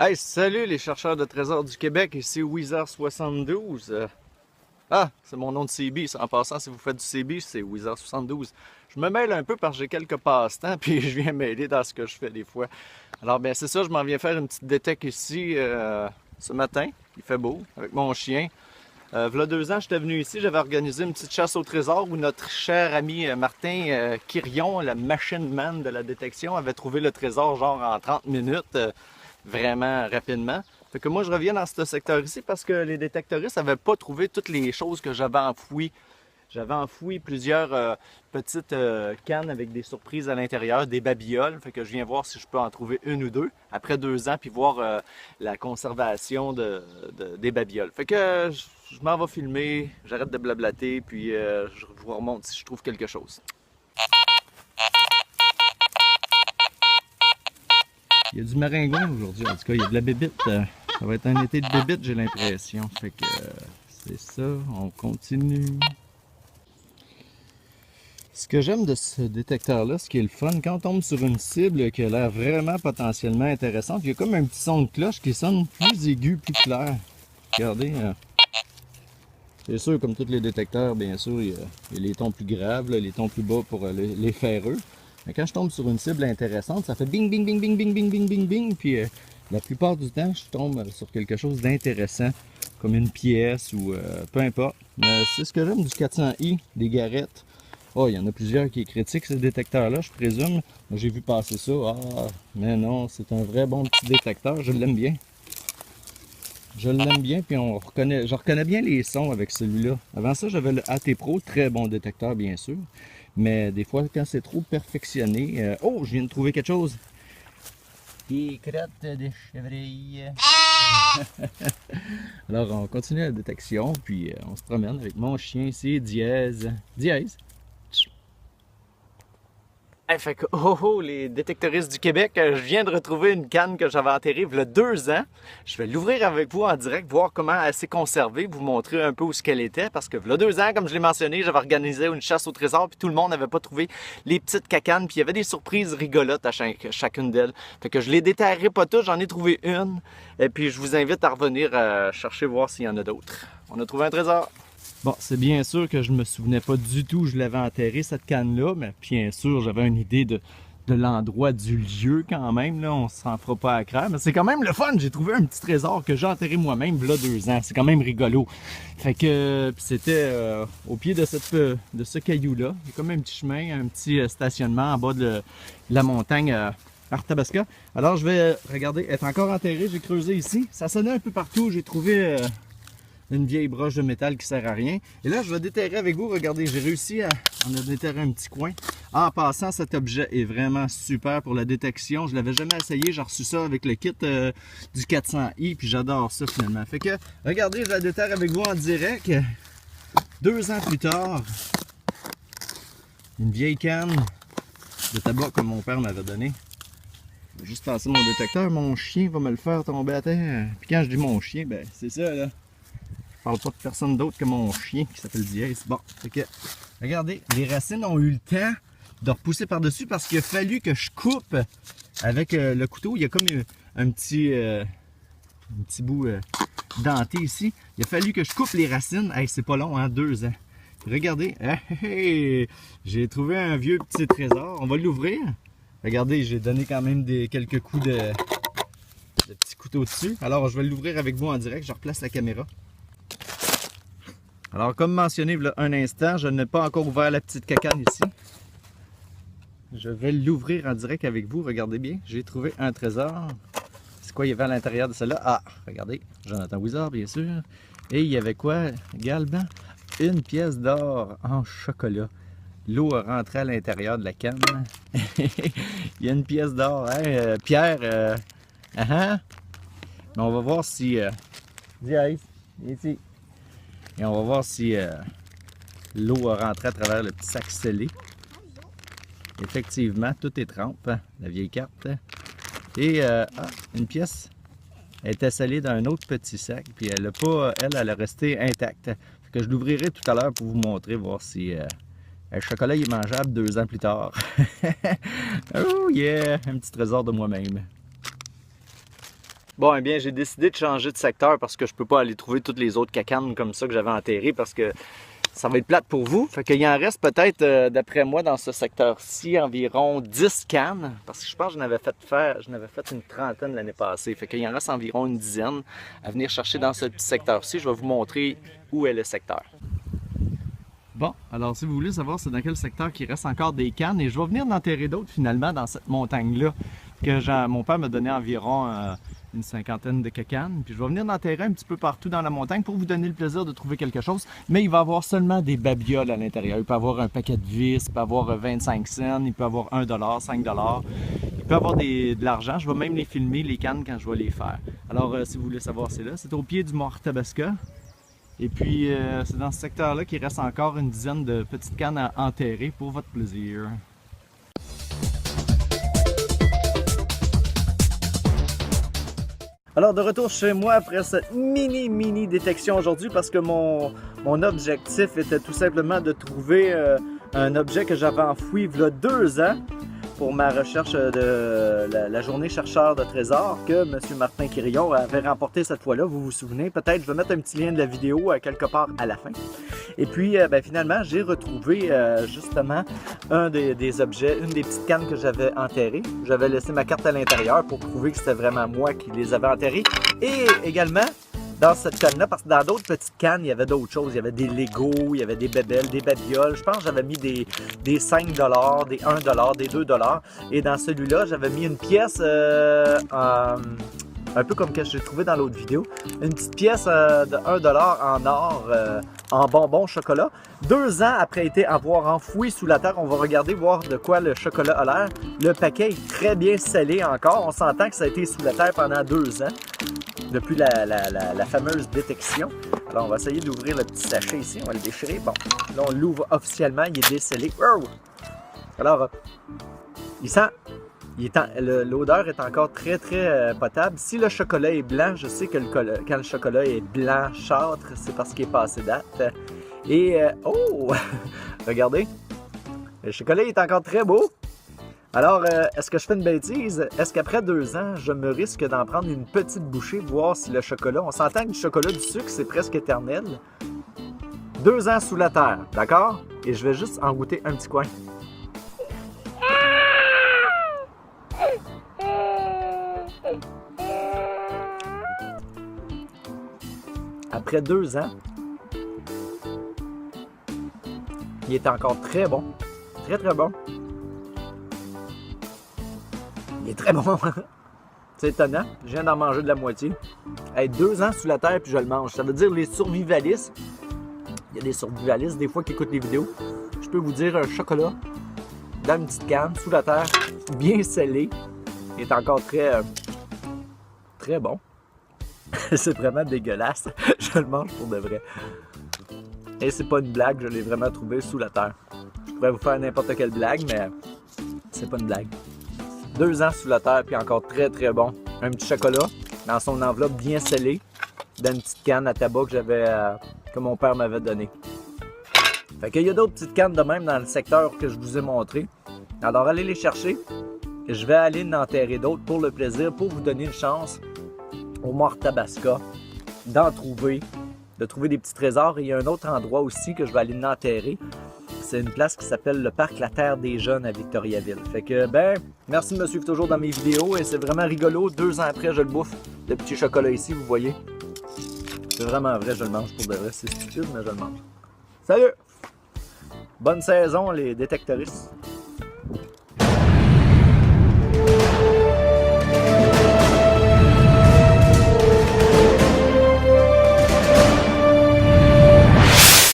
Hey, salut les chercheurs de trésors du Québec, ici Wizard72. Ah, c'est mon nom de CB. En passant, si vous faites du CB, c'est Wizard72. Je me mêle un peu parce que j'ai quelques passe-temps, puis je viens m'aider dans ce que je fais des fois. Alors, bien, c'est ça, je m'en viens faire une petite détecte ici ce matin. Il fait beau, avec mon chien. V'là 2 ans, j'étais venu ici, j'avais organisé une petite chasse au trésor où notre cher ami Martin Quirion, le machine man de la détection, avait trouvé le trésor genre en 30 minutes, vraiment rapidement. Fait que moi, je reviens dans ce secteur ici parce que les détectoristes n'avaient pas trouvé toutes les choses que j'avais enfouies. J'avais enfoui plusieurs petites cannes avec des surprises à l'intérieur, des babioles. Fait que je viens voir si je peux en trouver une ou deux après 2 ans, puis voir la conservation des babioles. Fait que je m'en vais filmer, j'arrête de blablater, puis je vous remonte si je trouve quelque chose. Il y a du maringouin aujourd'hui, en tout cas, il y a de la bébite. Ça va être un été de bébite, j'ai l'impression. Fait que c'est ça, on continue. Ce que j'aime de ce détecteur-là, ce qui est le fun, quand on tombe sur une cible qui a l'air vraiment potentiellement intéressante, il y a comme un petit son de cloche qui sonne plus aigu, plus clair. Regardez. C'est sûr, comme tous les détecteurs, bien sûr, il y a les tons plus graves, là, les tons plus bas pour les ferreux. Mais quand je tombe sur une cible intéressante, ça fait bing, bing, bing, bing, bing, bing, bing, bing, bing. Puis la plupart du temps, je tombe sur quelque chose d'intéressant, comme une pièce ou peu importe. C'est ce que j'aime du 400i, des garettes. Oh, il y en a plusieurs qui critiquent ce détecteur-là, je présume. J'ai vu passer ça. Ah, mais non, c'est un vrai bon petit détecteur. Je l'aime bien. Je l'aime bien, puis je reconnais bien les sons avec celui-là. Avant ça, j'avais le AT Pro, très bon détecteur, bien sûr. Mais des fois, quand c'est trop perfectionné... Oh, je viens de trouver quelque chose. Des crottes de chevreuil. Alors, on continue la détection, puis on se promène avec mon chien ici, Dièse. Dièse. Hey, fait que, les détectoristes du Québec, je viens de retrouver une canne que j'avais enterrée il y a 2 ans. Je vais l'ouvrir avec vous en direct, voir comment elle s'est conservée, vous montrer un peu où ce qu'elle était, parce que il y a 2 ans, comme je l'ai mentionné, j'avais organisé une chasse au trésor, puis tout le monde n'avait pas trouvé les petites cacanes, puis il y avait des surprises rigolotes à chacune d'elles. Fait que je les déterrerai pas toutes, j'en ai trouvé une, et puis je vous invite à revenir chercher, voir s'il y en a d'autres. On a trouvé un trésor. Bon, c'est bien sûr que je ne me souvenais pas du tout où je l'avais enterré, cette canne-là, mais bien sûr, j'avais une idée de l'endroit, du lieu quand même, là, on s'en fera pas à craindre, mais c'est quand même le fun, j'ai trouvé un petit trésor que j'ai enterré moi-même il y a 2 ans, c'est quand même rigolo. Fait que c'était au pied de ce caillou-là, il y a comme un petit chemin, un petit stationnement en bas de la montagne Arthabasca. Alors je vais, regarder, être encore enterré, j'ai creusé ici, ça sonnait un peu partout, j'ai trouvé... une vieille broche de métal qui sert à rien. Et là, je vais déterrer avec vous. Regardez, j'ai réussi à en déterrer un petit coin. En passant, cet objet est vraiment super pour la détection. Je l'avais jamais essayé. J'ai reçu ça avec le kit du 400i. Puis j'adore ça finalement. Fait que, regardez, je la déterre avec vous en direct. 2 ans plus tard, une vieille canne de tabac comme mon père m'avait donné. Je vais juste passer mon détecteur. Mon chien va me le faire tomber à terre. Puis quand je dis mon chien, ben c'est ça là. Je parle pas de personne d'autre que mon chien qui s'appelle Dièse. Bon, fait que, regardez, les racines ont eu le temps de repousser par-dessus parce qu'il a fallu que je coupe avec le couteau. Il y a comme un petit bout denté ici. Il a fallu que je coupe les racines. Hey, c'est pas long, hein, 2 ans. Regardez, hey, j'ai trouvé un vieux petit trésor. On va l'ouvrir. Regardez, j'ai donné quand même quelques coups de petits couteaux dessus. Alors, je vais l'ouvrir avec vous en direct. Je replace la caméra. Alors, comme mentionné il y a un instant, je n'ai pas encore ouvert la petite cacane ici. Je vais l'ouvrir en direct avec vous. Regardez bien, j'ai trouvé un trésor. C'est quoi il y avait à l'intérieur de celle-là? Ah, regardez, Jonathan Wizard, bien sûr. Et il y avait quoi également? Une pièce d'or en chocolat. L'eau a rentré à l'intérieur de la canne. Il y a une pièce d'or. Hein? Pierre, mais on va voir si... Dièse, ici. Et on va voir si l'eau a rentré à travers le petit sac scellé. Effectivement, tout est trempe, hein, la vieille carte. Et une pièce était scellée dans un autre petit sac, puis elle a resté intacte. Fait que je l'ouvrirai tout à l'heure pour vous montrer, voir si le chocolat est mangeable 2 ans plus tard. Oh yeah, un petit trésor de moi-même. Bon, eh bien, j'ai décidé de changer de secteur parce que je peux pas aller trouver toutes les autres cacanes comme ça que j'avais enterrées parce que ça va être plate pour vous. Fait qu'il en reste peut-être, d'après moi, dans ce secteur-ci, environ 10 cannes. Parce que je pense que j'en avais fait une trentaine l'année passée. Fait qu'il en reste environ une dizaine à venir chercher dans ce petit secteur-ci. Je vais vous montrer où est le secteur. Bon, alors si vous voulez savoir c'est dans quel secteur qu'il reste encore des cannes, et je vais venir en enterrer d'autres finalement dans cette montagne-là, que mon père m'a donné environ une cinquantaine de cacanes. Puis je vais venir en enterrer un petit peu partout dans la montagne pour vous donner le plaisir de trouver quelque chose. Mais il va y avoir seulement des babioles à l'intérieur. Il peut y avoir un paquet de vis, il peut y avoir 25 cents, il peut y avoir 1 $, 5 $. Il peut y avoir de l'argent. Je vais même les filmer, les cannes, quand je vais les faire. Alors si vous voulez savoir, c'est là. C'est au pied du mont Arthabasca. Et puis, c'est dans ce secteur-là qu'il reste encore une dizaine de petites cannes à enterrer pour votre plaisir. Alors, de retour chez moi après cette mini détection aujourd'hui parce que mon objectif était tout simplement de trouver un objet que j'avais enfoui il y a 2 ans pour ma recherche de la journée chercheur de trésors que M. Martin Quirillon avait remporté cette fois-là, vous vous souvenez. Peut-être je vais mettre un petit lien de la vidéo quelque part à la fin. Et puis finalement j'ai retrouvé justement un des objets, une des petites cannes que j'avais enterrées. J'avais laissé ma carte à l'intérieur pour prouver que c'était vraiment moi qui les avais enterrées. Et également dans cette canne-là, parce que dans d'autres petites cannes, il y avait d'autres choses. Il y avait des Legos, il y avait des bébelles, des babioles. Je pense que j'avais mis des 5 $, des 1 $, des 2 $. Et dans celui-là, j'avais mis une pièce un peu comme que j'ai trouvé dans l'autre vidéo. Une petite pièce de 1 $ en or, en bonbons chocolat. 2 ans après avoir enfoui sous la terre, on va regarder, voir de quoi le chocolat a l'air. Le paquet est très bien scellé encore. On s'entend que ça a été sous la terre pendant 2 ans. Depuis la fameuse détection. Alors, on va essayer d'ouvrir le petit sachet ici. On va le déchirer. Bon, là, on l'ouvre officiellement. Il est décellé. Wow! Alors, il sent... L'odeur est encore très potable. Si le chocolat est blanc, je sais que quand le chocolat est blanchâtre, c'est parce qu'il est passé date. Et, oh! Regardez! Le chocolat est encore très beau. Alors, est-ce que je fais une bêtise? Est-ce qu'après 2 ans, je me risque d'en prendre une petite bouchée, voir si le chocolat... On s'entend que du chocolat, du sucre, c'est presque éternel. 2 ans sous la terre, d'accord? Et je vais juste en goûter un petit coin. Après 2 ans, il est encore très bon. Très bon. Il est très bon. C'est étonnant. Je viens d'en manger de la moitié. Hey, 2 ans sous la terre puis je le mange. Ça veut dire les survivalistes. Il y a des survivalistes des fois qui écoutent les vidéos. Je peux vous dire un chocolat dans une petite canne sous la terre, bien scellé. Il est encore très bon. C'est vraiment dégueulasse. Je le mange pour de vrai. Et c'est pas une blague, je l'ai vraiment trouvé sous la terre. Je pourrais vous faire n'importe quelle blague, mais c'est pas une blague. 2 ans sous la terre, puis encore très bon. Un petit chocolat dans son enveloppe bien scellée, dans une petite canne à tabac que mon père m'avait donné. Fait qu'il y a d'autres petites cannes de même dans le secteur que je vous ai montré. Alors allez les chercher. Je vais aller en enterrer d'autres pour le plaisir, pour vous donner une chance au mont Arthabasca de trouver des petits trésors. Et il y a un autre endroit aussi que je vais aller enterrer. C'est une place qui s'appelle le parc La Terre des Jeunes à Victoriaville. Fait que, merci de me suivre toujours dans mes vidéos et c'est vraiment rigolo. 2 ans après, je le bouffe. Le petit chocolat ici, vous voyez. C'est vraiment vrai, je le mange pour de vrai. C'est stupide, mais je le mange. Salut! Bonne saison, les détectoristes.